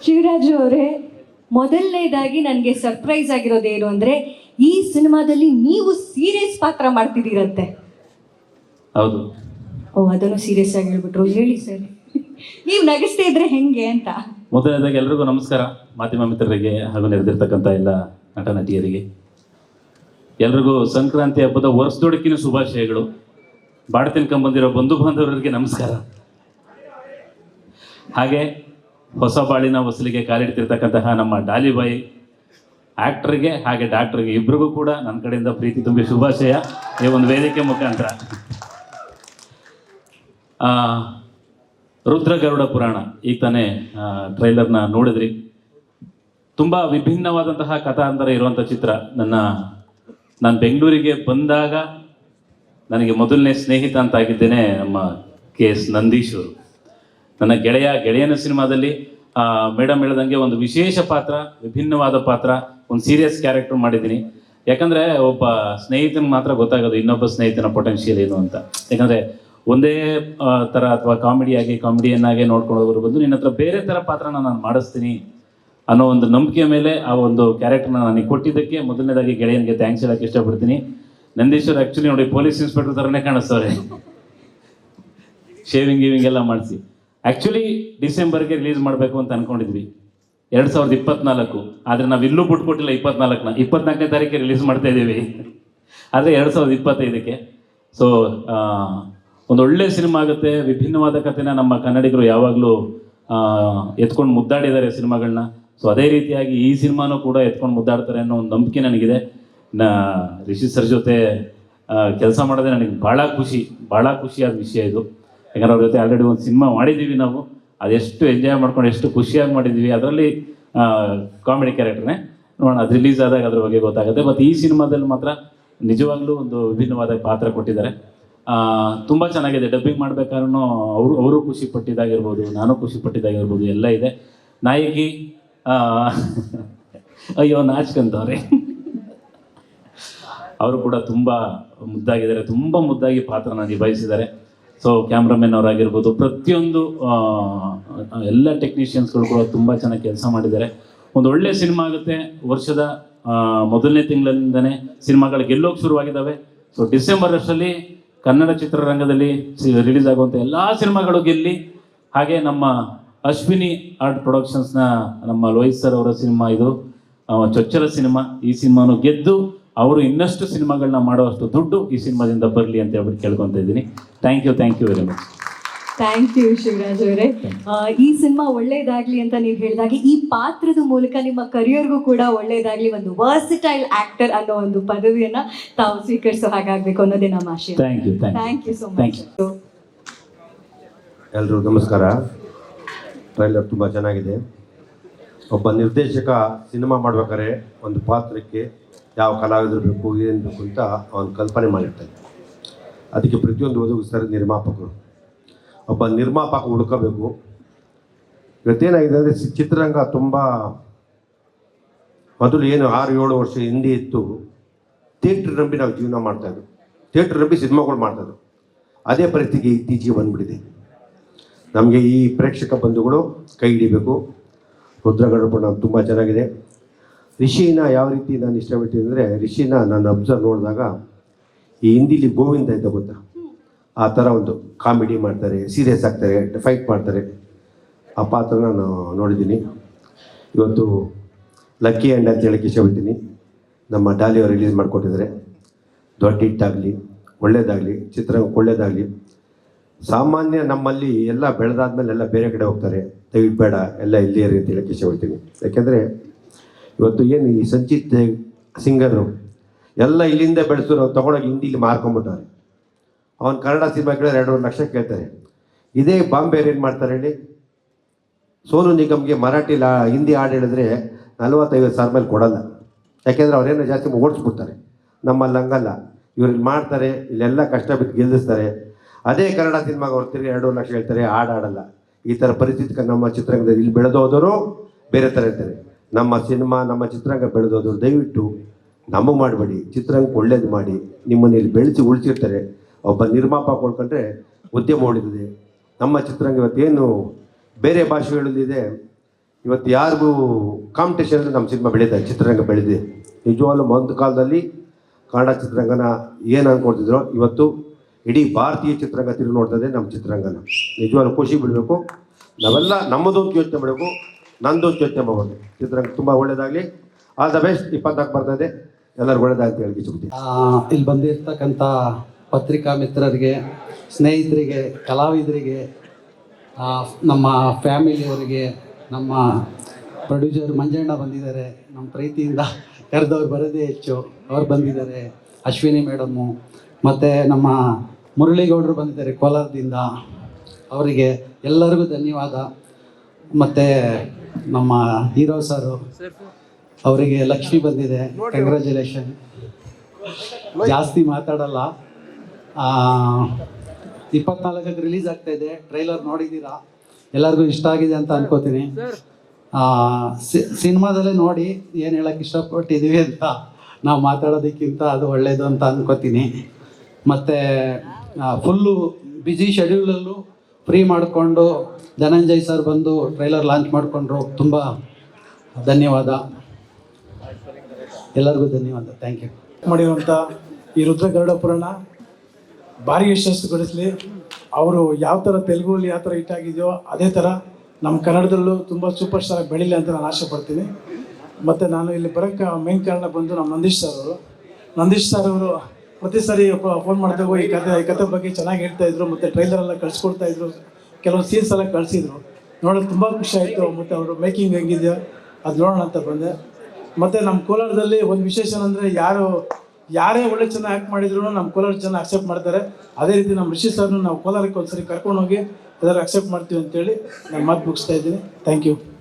ಶಿವರಾಜು ಅವರೇ, ಮೊದಲನೇದಾಗಿ ನನಗೆ ಸರ್ಪ್ರೈಸ್ ಆಗಿರೋದೇನು ಅಂದರೆ ಈ ಸಿನಿಮಾದಲ್ಲಿ ನೀವು ಸೀರಿಯಸ್ ಪಾತ್ರ ಮಾಡ್ತಿದ್ದೀರಂತೆ. ಹೌದು. ಅದನ್ನು ಸೀರಿಯಸ್ ಆಗಿ ಹೇಳ್ಬಿಟ್ರು. ಹೇಳಿ ಸರ್, ನೀವು ನಗಿಸ್ತಾ ಇದ್ರೆ ಹೆಂಗೆ ಅಂತ. ಮೊದಲನೇದಾಗಿ ಎಲ್ರಿಗೂ ನಮಸ್ಕಾರ, ಮಾಧ್ಯಮ ಮಿತ್ರರಿಗೆ ಹಾಗೂ ನೆರೆದಿರ್ತಕ್ಕಂಥ ಎಲ್ಲ ನಟ ನಟಿಯರಿಗೆ ಎಲ್ರಿಗೂ ಸಂಕ್ರಾಂತಿ ಹಬ್ಬದ ವರ್ಷದೊಡಕಿನ ಶುಭಾಶಯಗಳು. ಬಾಡ ತಿನ್ಕೊಂಡ್ಬಂದಿರೋ ಬಂಧು ಬಾಂಧವರಿಗೆ ನಮಸ್ಕಾರ. ಹಾಗೆ ಹೊಸ ಬಾಳಿನ ಹೊಸಲಿಗೆ ಕಾಲಿಡ್ತಿರ್ತಕ್ಕಂತಹ ನಮ್ಮ ಡಾಲಿಬಾಯಿ ಆ್ಯಕ್ಟ್ರಿಗೆ ಹಾಗೆ ಡಾಕ್ಟ್ರಿಗೆ ಇಬ್ಬರಿಗೂ ಕೂಡ ನನ್ನ ಕಡೆಯಿಂದ ಪ್ರೀತಿ ತುಂಬಿ ಶುಭಾಶಯ ಈ ಒಂದು ವೇದಿಕೆ ಮುಖಾಂತರ. ರುದ್ರಗರುಡ ಪುರಾಣ ಈಗ ತಾನೇ ಟ್ರೈಲರ್ನ ನೋಡಿದ್ರಿ. ತುಂಬ ವಿಭಿನ್ನವಾದಂತಹ ಕಥಾಂತರ ಇರುವಂಥ ಚಿತ್ರ. ನಾನು ಬೆಂಗಳೂರಿಗೆ ಬಂದಾಗ ನನಗೆ ಮೊದಲನೇ ಸ್ನೇಹಿತ ಅಂತ ಆಗಿದ್ದೇನೆ ನಮ್ಮ KS ನಂದೀಶ್ ಅವರು. ನನ್ನ ಗೆಳೆಯನ ಸಿನಿಮಾದಲ್ಲಿ ಮೇಡಮ್ ಹೇಳ್ದಂಗೆ ಒಂದು ವಿಶೇಷ ಪಾತ್ರ, ವಿಭಿನ್ನವಾದ ಪಾತ್ರ, ಒಂದು ಸೀರಿಯಸ್ ಕ್ಯಾರೆಕ್ಟರ್ ಮಾಡಿದ್ದೀನಿ. ಯಾಕಂದರೆ ಒಬ್ಬ ಸ್ನೇಹಿತನಿಗೆ ಮಾತ್ರ ಗೊತ್ತಾಗೋದು ಇನ್ನೊಬ್ಬ ಸ್ನೇಹಿತನ ಪೊಟೆನ್ಷಿಯಲ್ ಏನು ಅಂತ. ಯಾಕಂದರೆ ಒಂದೇ ಥರ ಅಥವಾ ಕಾಮಿಡಿಯನ್ನಾಗಿ ನೋಡ್ಕೊಂಡು ಹೋಗೋರು ಬಂದು ನಿನ್ನ ಹತ್ರ ಬೇರೆ ಥರ ಪಾತ್ರನ ನಾನು ಮಾಡಿಸ್ತೀನಿ ಅನ್ನೋ ಒಂದು ನಂಬಿಕೆ ಮೇಲೆ ಆ ಒಂದು ಕ್ಯಾರೆಕ್ಟರ್ನ ನನಗೆ ಕೊಟ್ಟಿದ್ದಕ್ಕೆ ಮೊದಲನೇದಾಗಿ ಗೆಳೆಯನಿಗೆ ಥ್ಯಾಂಕ್ಸ್ ಹೇಳೋಕ್ಕೆ ಇಷ್ಟಪಡ್ತೀನಿ. ನಂದೀಶ್ವರ್ ಆ್ಯಕ್ಚುಲಿ ನೋಡಿ ಪೊಲೀಸ್ ಇನ್ಸ್ಪೆಕ್ಟರ್ ಥರನೇ ಕಾಣಿಸ್ತವ್ರೆ, ಶೇವಿಂಗ್ ಎಲ್ಲ ಮಾಡಿಸಿ. ಆ್ಯಕ್ಚುಲಿ ಡಿಸೆಂಬರ್ಗೆ ರಿಲೀಸ್ ಮಾಡಬೇಕು ಅಂತ ಅಂದ್ಕೊಂಡಿದ್ವಿ 2024. ಆದರೆ ನಾವು ಇಲ್ಲೂ ಬಿಟ್ಕೊಟ್ಟಿಲ್ಲ 24ನೇ ತಾರೀಕಿಗೆ ರಿಲೀಸ್ ಮಾಡ್ತಾ ಇದ್ದೀವಿ. ಆದರೆ 2025ಕ್ಕೆ. ಸೊ ಒಂದು ಒಳ್ಳೆ ಸಿನಿಮಾ ಆಗುತ್ತೆ. ವಿಭಿನ್ನವಾದ ಕಥೆನ ನಮ್ಮ ಕನ್ನಡಿಗರು ಯಾವಾಗಲೂ ಎತ್ಕೊಂಡು ಮುದ್ದಾಡಿದ್ದಾರೆ ಸಿನಿಮಾಗಳನ್ನ. ಸೊ ಅದೇ ರೀತಿಯಾಗಿ ಈ ಸಿನಿಮಾನೂ ಕೂಡ ಎತ್ಕೊಂಡು ಮುದ್ದಾಡ್ತಾರೆ ಅನ್ನೋ ಒಂದು ನಂಬಿಕೆ ನನಗಿದೆ. ರಿಷಿ ಸರ್ ಜೊತೆ ಕೆಲಸ ಮಾಡೋದೇ ನನಗೆ ಭಾಳ ಖುಷಿಯಾದ ವಿಷಯ ಇದು. ಯಾಕಂದ್ರೆ ಅವ್ರ ಜೊತೆ ಆಲ್ರೆಡಿ ಒಂದು ಸಿನಿಮಾ ಮಾಡಿದ್ದೀವಿ ನಾವು. ಅದೆಷ್ಟು ಎಂಜಾಯ್ ಮಾಡ್ಕೊಂಡು ಎಷ್ಟು ಖುಷಿಯಾಗಿ ಮಾಡಿದ್ದೀವಿ. ಅದರಲ್ಲಿ ಕಾಮಿಡಿ ಕ್ಯಾರೆಕ್ಟರ್ನೇ ನೋಡೋಣ, ಅದು ರಿಲೀಸ್ ಆದಾಗ ಅದ್ರ ಬಗ್ಗೆ ಗೊತ್ತಾಗುತ್ತೆ. ಮತ್ತು ಈ ಸಿನಿಮಾದಲ್ಲಿ ಮಾತ್ರ ನಿಜವಾಗ್ಲೂ ಒಂದು ವಿಭಿನ್ನವಾದ ಪಾತ್ರ ಕೊಟ್ಟಿದ್ದಾರೆ. ತುಂಬ ಚೆನ್ನಾಗಿದೆ. ಡಬ್ಬಿಂಗ್ ಮಾಡ್ಬೇಕಾದ್ರೂ ಅವರು ಖುಷಿ ಪಟ್ಟಿದ್ದಾಗಿರ್ಬೋದು, ನಾನು ಖುಷಿ ಪಟ್ಟಿದ್ದಾಗಿರ್ಬೋದು, ಎಲ್ಲ ಇದೆ. ನಾಯಕಿ ಅಯ್ಯೋ ನಾಚ್ಕಂತವ್ರೆ, ಅವರು ಕೂಡ ತುಂಬ ಮುದ್ದಾಗಿದ್ದಾರೆ, ತುಂಬ ಮುದ್ದಾಗಿ ಪಾತ್ರನ ನಿಭಾಯಿಸಿದ್ದಾರೆ. ಸೊ ಕ್ಯಾಮ್ರಾಮನ್ ಅವರಾಗಿರ್ಬೋದು, ಪ್ರತಿಯೊಂದು ಎಲ್ಲ ಟೆಕ್ನಿಷಿಯನ್ಸ್ಗಳು ಕೂಡ ತುಂಬ ಚೆನ್ನಾಗಿ ಕೆಲಸ ಮಾಡಿದ್ದಾರೆ. ಒಂದು ಒಳ್ಳೆ ಸಿನಿಮಾ ಆಗುತ್ತೆ. ವರ್ಷದ ಮೊದಲನೇ ತಿಂಗಳಿಂದನೇ ಸಿನಿಮಾಗಳು ಗೆಲ್ಲೋಕೆ ಶುರುವಾಗಿದ್ದಾವೆ. ಸೊ ಡಿಸೆಂಬರ್ ಅಷ್ಟರಲ್ಲಿ ಕನ್ನಡ ಚಿತ್ರರಂಗದಲ್ಲಿ ರಿಲೀಸ್ ಆಗುವಂಥ ಎಲ್ಲ ಸಿನಿಮಾಗಳು ಗೆಲ್ಲಿ, ಹಾಗೆ ನಮ್ಮ ಅಶ್ವಿನಿ ಆರ್ಟ್ ಪ್ರೊಡಕ್ಷನ್ಸ್ನ ನಮ್ಮ ಲೋಹಿತ್ ಸರ್ ಅವರ ಸಿನಿಮಾ ಇದು ಚೊಚ್ಚಲ ಸಿನಿಮಾ. ಈ ಸಿನಿಮಾನು ಗೆದ್ದು ಅವರು ಇನ್ನಷ್ಟು ಸಿನಿಮಾಗಳನ್ನ ಮಾಡುವಷ್ಟು ದುಡ್ಡು ಈ ಸಿನಿಮಾದಿಂದ ಬರಲಿ ಅಂತ ಹೇಳ್ಬಿಟ್ಟು ಕೇಳ್ಕೊತಾ ಇದ್ದೀನಿ. Thank you very much. Thank you Shivraj ಅವರೇ. ಈ ಸಿನಿಮಾ ಒಳ್ಳೇದಾಗಲಿ ಅಂತ ನೀವು ಹೇಳಿದಾಗೆ ಈ ಪಾತ್ರದ ಮೂಲಕ ನಿಮ್ಮ ಕರಿಯರ್ಗೂ ಕೂಡ ಒಳ್ಳೇದಾಗಲಿ, ಒಂದು ವರ್ಸಿಟೈಲ್ ಆಕ್ಟರ್ ಅನ್ನೋ ಒಂದು ಪದವಿಯನ್ನು ತಾವು ಸ್ವೀಕರಿಸೋ ಹಾಗಾಗಬೇಕು ಅನ್ನೋದೇ ನಮ್ಮ ಆಶಯ. Thank you so much. ಎಲ್ಲರೂ ನಮಸ್ಕಾರ. ಟ್ರೈಲರ್ ತುಂಬ ಚೆನ್ನಾಗಿದೆ. ಒಬ್ಬ ನಿರ್ದೇಶಕ ಸಿನಿಮಾ ಮಾಡ್ಬೇಕಾದ್ರೆ ಒಂದು ಪಾತ್ರಕ್ಕೆ ಯಾವ ಕಲಾವಿದರು ಬೇಕು, ಏನು ಬೇಕು ಅಂತ ಅವನು ಕಲ್ಪನೆ ಮಾಡಿರ್ತಾನೆ. ಅದಕ್ಕೆ ಪ್ರತಿಯೊಂದು ಒದಗಿಸ್ತಾರೆ ನಿರ್ಮಾಪಕರು. ಒಬ್ಬ ನಿರ್ಮಾಪಕ ಹುಡ್ಕೋಬೇಕು. ಇವತ್ತೇನಾಗಿದೆ ಅಂದರೆ ಚಿತ್ರರಂಗ ತುಂಬ ಮೊದಲು ಏನು 6-7 ವರ್ಷ ಹಿಂದೆ ಇತ್ತು, ಥಿಯೇಟ್ರ್ ನಂಬಿ ನಾವು ಜೀವನ ಮಾಡ್ತಾಯಿದ್ವು, ಥಿಯೇಟ್ರ್ ನಂಬಿ ಸಿನಿಮಾಗಳು ಮಾಡ್ತಾಯಿದ್ವು. ಅದೇ ಪರಿಸ್ಥಿತಿ ಇತ್ತೀಚೆಗೆ ಬಂದುಬಿಟ್ಟಿದೆ. ನಮಗೆ ಈ ಪ್ರೇಕ್ಷಕ ಬಂಧುಗಳು ಕೈ ಹಿಡಿಬೇಕು. ರುದ್ರಗರುಡ ತುಂಬ ಚೆನ್ನಾಗಿದೆ. ರಿಷಿನ ಯಾವ ರೀತಿ ನಾನು ಇಷ್ಟಪಡ್ತೀನಿ ಅಂದರೆ, ರಿಷಿನ ನಾನು ಅಬ್ಸರ್ವ್ ನೋಡಿದಾಗ ಈ ಹಿಂದಿಲಿ ಗೋವಿಂದ ಇದ್ದ ಗೊತ್ತಾ, ಆ ಥರ ಒಂದು ಕಾಮಿಡಿ ಮಾಡ್ತಾರೆ, ಸೀರಿಯಸ್ ಆಗ್ತಾರೆ, ಫೈಟ್ ಮಾಡ್ತಾರೆ. ಆ ಪಾತ್ರನ ನಾನು ನೋಡಿದ್ದೀನಿ. ಇವತ್ತು ಲಕ್ಕಿ ಆ್ಯಂಡ್ ಅಂತ ಹೇಳಕ್ಕೆ ಇಷ್ಟಪಡ್ತೀನಿ. ನಮ್ಮ ಡಾಲಿ ಅವರು ರಿಲೀಸ್ ಮಾಡಿಕೊಟ್ಟಿದ್ದಾರೆ. ದೊಡ್ಡ ಹಿಟ್ಟಾಗಲಿ, ಒಳ್ಳೆಯದಾಗಲಿ, ಚಿತ್ರರಂಗಕ್ಕೆ ಒಳ್ಳೆಯದಾಗಲಿ. ಸಾಮಾನ್ಯ ನಮ್ಮಲ್ಲಿ ಎಲ್ಲ ಬೆಳೆದಾದ್ಮೇಲೆ ಎಲ್ಲ ಬೇರೆ ಕಡೆ ಹೋಗ್ತಾರೆ. ದಯವಿಟ್ಟು ಬೇಡ, ಎಲ್ಲ ಇಲ್ಲಿ ಇರಿ ಅಂತ ಹೇಳಕ್ಕೆ ಇಷ್ಟಪಡ್ತೀನಿ. ಯಾಕೆಂದರೆ ಇವತ್ತು ಏನು ಈ ಸಂಚಿತ್ ಸಿಂಗರು ಎಲ್ಲ ಇಲ್ಲಿಂದ ಬೆಳೆಸೋರು ತೊಗೊಂಡೋಗಿ ಹಿಂದಿಲಿ ಮಾರ್ಕೊಂಬಿಟ್ಟಾರೆ. ಅವನು ಕನ್ನಡ ಸಿನಿಮಾ ಕೇಳಿದ್ರೆ 2-2 ಲಕ್ಷ ಕೇಳ್ತಾರೆ. ಇದೇ ಬಾಂಬೆಯವ್ರು ಏನು ಮಾಡ್ತಾರೆ ಹೇಳಿ, ಸೋನು ನಿಗಮ್ಗೆ ಹಿಂದಿ ಹಾಡು ಹೇಳಿದ್ರೆ 40-50 ಸಾವಿರ ಮೇಲೆ ಕೊಡಲ್ಲ. ಯಾಕೆಂದರೆ ಅವರೇನೋ ಜಾಸ್ತಿ ಓಡಿಸ್ಬಿಡ್ತಾರೆ. ನಮ್ಮಲ್ಲಿ ಹಂಗಲ್ಲ, ಇವ್ರಿಗೆ ಮಾಡ್ತಾರೆ, ಇಲ್ಲೆಲ್ಲ ಕಷ್ಟ ಬಿದ್ದು ಗೆಲ್ಲಿಸ್ತಾರೆ. ಅದೇ ಕನ್ನಡ ಸಿನಿಮಾಗೆ ಅವ್ರು ತಿರುಗಿ 2 ಲಕ್ಷ ಹೇಳ್ತಾರೆ, ಹಾಡಾಡಲ್ಲ. ಈ ಥರ ಪರಿಸ್ಥಿತಿ ನಮ್ಮ ಚಿತ್ರರಂಗದಲ್ಲಿ ಇಲ್ಲಿ ಬೆಳೆದೋದವರು ಬೇರೆ ಥರ ಇರ್ತಾರೆ. ನಮ್ಮ ಸಿನಿಮಾ, ನಮ್ಮ ಚಿತ್ರರಂಗ ಬೆಳೆದೋದವರು ದಯವಿಟ್ಟು ನಮಗೆ ಮಾಡಬೇಡಿ, ಚಿತ್ರರಂಗಕ್ಕೆ ಒಳ್ಳೇದು ಮಾಡಿ. ನಿಮ್ಮನ್ನು ಇಲ್ಲಿ ಬೆಳೆಸಿ ಉಳಿಸಿರ್ತಾರೆ. ಒಬ್ಬ ನಿರ್ಮಾಪಕ ಕೊಡ್ಕೊಂಡ್ರೆ ಉದ್ಯಮ ಉಳಿದಿದೆ. ನಮ್ಮ ಚಿತ್ರರಂಗ ಇವತ್ತೇನು ಬೇರೆ ಭಾಷೆಗಳಲ್ಲಿದೆ, ಇವತ್ತು ಯಾರಿಗೂ ಕಾಂಪಿಟೇಷನ್ ನಮ್ಮ ಸಿನಿಮಾ ಬೆಳೀತಾ ಇದೆ, ಚಿತ್ರರಂಗ ಬೆಳೆದಿದೆ. ನಿಜವಾಗ್ಲೂ ಒಂದು ಕಾಲದಲ್ಲಿ ಕನ್ನಡ ಚಿತ್ರರಂಗನ ಏನು ಅಂದ್ಕೊಳ್ತಿದ್ರೋ ಇವತ್ತು ಇಡೀ ಭಾರತೀಯ ಚಿತ್ರರಂಗ ತಿರುಗಿ ನೋಡ್ತದೆ ನಮ್ಮ ಚಿತ್ರರಂಗನ. ನಿಜವಾಗ್ಲೂ ಖುಷಿ ಬಿಡಬೇಕು. ನಾವೆಲ್ಲ ನಮ್ಮದೊಂದು ಯೋಚನೆ ಮಾಡಬೇಕು, ನಂದೊಂದು ಯೋಚನೆ ಮಾಡ್ಬೋದು. ಚಿತ್ರರಂಗ ತುಂಬ ಒಳ್ಳೆಯದಾಗಲಿ. All the best. 24 ಬರ್ತದೆ, ಎಲ್ಲರಿಗೂ ಒಳ್ಳೆಯದಾಗಲಿ ಅಂತ ಹೇಳಿ ಇಚ್ಛೆ. ಇಲ್ಲಿ ಬಂದಿರ್ತಕ್ಕಂಥ ಪತ್ರಿಕಾ ಮಿತ್ರರಿಗೆ, ಸ್ನೇಹಿತರಿಗೆ, ಕಲಾವಿದರಿಗೆ, ನಮ್ಮ ಫ್ಯಾಮಿಲಿಯವರಿಗೆ, ನಮ್ಮ ಪ್ರೊಡ್ಯೂಸರ್ ಮಂಜಣ್ಣ ಬಂದಿದ್ದಾರೆ, ನಮ್ಮ ಪ್ರೀತಿಯಿಂದ ಕರೆದವ್ರು ಬರೋದೇ ಹೆಚ್ಚು, ಅವ್ರು ಬಂದಿದ್ದಾರೆ, ಅಶ್ವಿನಿ ಮೇಡಮ್ಮು, ಮತ್ತು ನಮ್ಮ ಮುರಳಿಗೌಡರು ಬಂದಿದ್ದಾರೆ ಕೋಲಾರದಿಂದ, ಅವರಿಗೆ ಎಲ್ಲರಿಗೂ ಧನ್ಯವಾದ. ಮತ್ತು ನಮ್ಮ ಹೀರೋ ಸರು ಅವರಿಗೆ ಲಕ್ಷ್ಮಿ ಬಂದಿದೆ, ಕಂಗ್ರ್ಯಾಚುಲೇಷನ್. ಜಾಸ್ತಿ ಮಾತಾಡಲ್ಲ. 24ಕ್ಕೆ ರಿಲೀಸ್ ಆಗ್ತಾ ಇದೆ. ಟ್ರೈಲರ್ ನೋಡಿದ್ದೀರಾ, ಎಲ್ಲರಿಗೂ ಇಷ್ಟ ಆಗಿದೆ ಅಂತ ಅನ್ಕೋತೀನಿ. ಸಿನಿಮಾದಲ್ಲೇ ನೋಡಿ ಏನು ಹೇಳೋಕ್ಕೆ ಇಷ್ಟಪಟ್ಟಿದ್ದೀವಿ ಅಂತ ನಾವು ಮಾತಾಡೋದಕ್ಕಿಂತ ಅದು ಒಳ್ಳೆಯದು ಅಂತ ಅನ್ಕೋತೀನಿ. ಮತ್ತು ಫುಲ್ಲು ಬ್ಯುಸಿ ಶೆಡ್ಯೂಲಲ್ಲೂ ಫ್ರೀ ಮಾಡಿಕೊಂಡು ಧನಂಜಯ್ ಸರ್ ಬಂದು ಟ್ರೈಲರ್ ಲಾಂಚ್ ಮಾಡಿಕೊಂಡ್ರು. ತುಂಬ ಧನ್ಯವಾದ, ಎಲ್ಲರಿಗೂ ಧನ್ಯವಾದ. Thank you. ಮಾಡಿರುವಂಥ ಈ ರುದ್ರ ಗರುಡ ಪುರಾಣ ಭಾರಿ ಯಶಸ್ಸುಗೊಳಿಸಲಿ. ಅವರು ಯಾವ ಥರ ತೆಲುಗಲ್ಲಿ ಯಾವ ಥರ ಹಿಟ್ ಆಗಿದೆಯೋ ಅದೇ ಥರ ನಮ್ಮ ಕನ್ನಡದಲ್ಲೂ ತುಂಬ ಸೂಪರ್ ಸ್ಟಾರ್ ಬೆಳೀಲಿ ಅಂತ ನಾನು ಆಸೆ ಪಡ್ತೀನಿ. ಮತ್ತು ನಾನು ಇಲ್ಲಿ ಬರೋಕ್ಕೆ ಮೇನ್ ಕಾರಣ ಬಂದು ನಮ್ಮ ನಂದೀಶ್ ಸರ್ ಅವರು ಪ್ರತಿ ಸಾರಿ ಫೋನ್ ಮಾಡಿದಾಗ ಈ ಕತೆ ಬಗ್ಗೆ ಚೆನ್ನಾಗಿ ಹೇಳ್ತಾಯಿದ್ರು, ಮತ್ತು ಟ್ರೈಲರೆಲ್ಲ ಕಳಿಸ್ಕೊಡ್ತಾಯಿದ್ರು, ಕೆಲವೊಂದು ಸೀನ್ಸ್ ಎಲ್ಲ ಕಳಿಸಿದ್ರು. ನೋಡೋದು ತುಂಬ ಖುಷಿ ಆಯಿತು. ಮತ್ತು ಅವರು ಮೇಕಿಂಗ್ ಹೆಂಗಿದೆಯೋ ಅದು ನೋಡೋಣ ಅಂತ ಬಂದೆ. ಮತ್ತು ನಮ್ಮ ಕೋಲಾರದಲ್ಲಿ ಒಂದು ವಿಶೇಷ ಅಂದರೆ ಯಾರೇ ಒಳ್ಳೆ ಚೆನ್ನಾಗಿ ಆ್ಯಕ್ಟ್ ಮಾಡಿದ್ರು ನಮ್ಮ ಕೋಲಾರ ಜನ ಅಕ್ಸೆಪ್ಟ್ ಮಾಡ್ತಾರೆ. ಅದೇ ರೀತಿ ನಮ್ಮ ರಿಷಿ ಸರ್ನು ನಾವು ಕೋಲಾರಕ್ಕೆ ಒಂದ್ಸರಿ ಕರ್ಕೊಂಡೋಗಿ ಎಲ್ಲರೂ ಅಕ್ಸೆಪ್ಟ್ ಮಾಡ್ತೀವಿ ಅಂತೇಳಿ ನಾನು ಮಾತು ಮುಗಿಸ್ತಾ ಇದ್ದೀನಿ. Thank you.